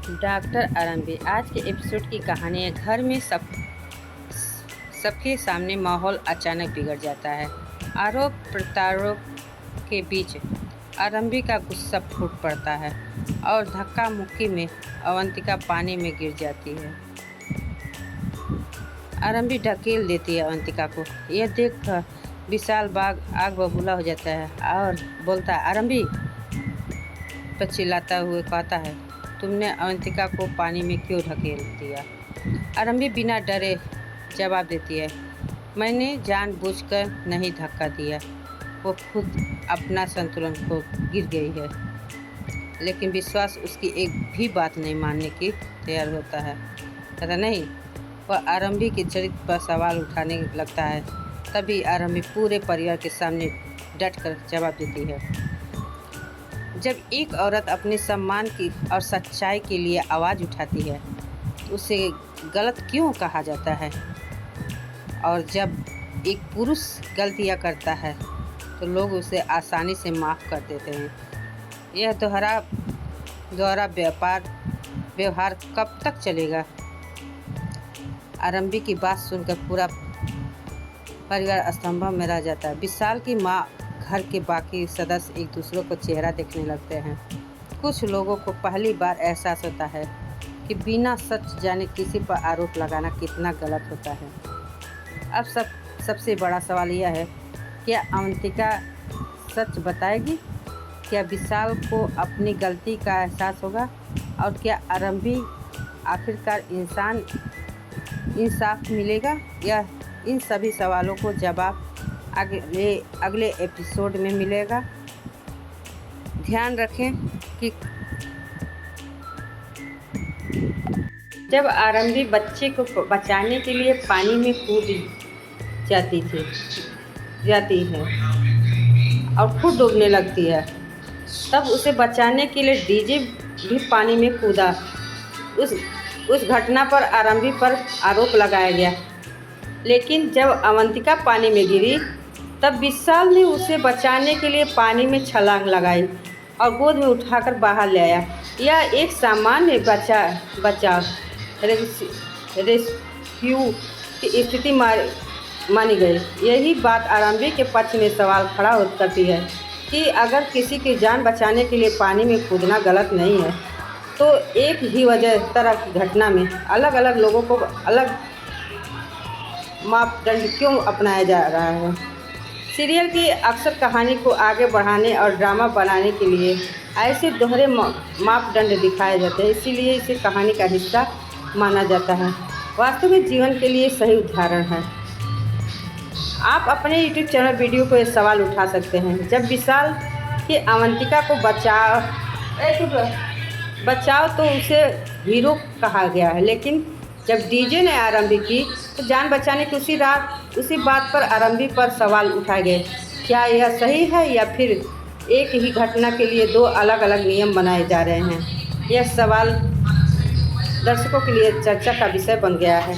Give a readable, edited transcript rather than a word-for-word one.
Doctor आरंभी। आज के एपिसोड की कहानी है। घर में सबके सामने माहौल अचानक बिगड़ जाता है। आरोप प्रत्यारोप के बीच आरंभी का गुस्सा फूट पड़ता है और धक्का मुक्की में अवंतिका पानी में गिर जाती है। आरंभी ढकेल देती है अवंतिका को। यह देखकर विशाल बाग आग बबूला हो जाता है और बोलता है, आरंभी तो चिल्लाता हुए कहता है, तुमने अवंतिका को पानी में क्यों ढकेल दिया? आरंभी बिना डरे जवाब देती है, मैंने जानबूझकर नहीं धक्का दिया, वो खुद अपना संतुलन खो गिर गई है। लेकिन विश्वास उसकी एक भी बात नहीं मानने की तैयार होता है। कहता नहीं, वह आरंभी के चरित्र पर सवाल उठाने लगता है। तभी आरंभी पूरे परिवार के सामने डटकर जवाब देती है, जब एक औरत अपने सम्मान की और सच्चाई के लिए आवाज़ उठाती है तो उसे गलत क्यों कहा जाता है? और जब एक पुरुष गलतियाँ करता है तो लोग उसे आसानी से माफ़ कर देते हैं। यह दोहरा व्यवहार कब तक चलेगा? आरंभी की बात सुनकर पूरा परिवार स्तंभ में रह जाता है। विशाल की माँ, घर के बाकी सदस्य एक दूसरे को चेहरा देखने लगते हैं। कुछ लोगों को पहली बार एहसास होता है कि बिना सच जाने किसी पर आरोप लगाना कितना गलत होता है। अब सबसे बड़ा सवाल यह है, क्या अवंतिका सच बताएगी? क्या विशाल को अपनी गलती का एहसास होगा? और क्या आरंभी आखिरकार इंसाफ मिलेगा? या इन सभी सवालों को जवाब अगले एपिसोड में मिलेगा। ध्यान रखें कि जब आरंभी बच्चे को बचाने के लिए पानी में कूद जाती है और खुद डूबने लगती है, तब उसे बचाने के लिए डीजे भी पानी में कूदा। उस घटना पर आरंभी पर आरोप लगाया गया। लेकिन जब अवंतिका पानी में गिरी तब विशाल ने उसे बचाने के लिए पानी में छलांग लगाई और गोद में उठाकर बाहर ले आया। यह एक सामान्य बचाव रेस्क्यू की स्थिति मानी गई। यही बात आरंभी के पक्ष में सवाल खड़ा करती है कि अगर किसी की जान बचाने के लिए पानी में कूदना गलत नहीं है तो एक ही तरह की घटना में अलग अलग लोगों को अलग मापदंड क्यों अपनाया जा रहा है? सीरियल की अक्सर कहानी को आगे बढ़ाने और ड्रामा बनाने के लिए ऐसे दोहरे मापदंड दिखाए जाते हैं, इसीलिए इसे कहानी का हिस्सा माना जाता है। वास्तविक जीवन के लिए सही उदाहरण है। आप अपने YouTube चैनल वीडियो को ये सवाल उठा सकते हैं, जब विशाल की अवंतिका को बचाओ तो उसे हीरो कहा गया है, लेकिन जब डीजे ने आरंभी की तो जान बचाने की उसी बात पर आरंभी पर सवाल उठाए गए। क्या यह सही है या फिर एक ही घटना के लिए दो अलग अलग नियम बनाए जा रहे हैं? यह सवाल दर्शकों के लिए चर्चा का विषय बन गया है।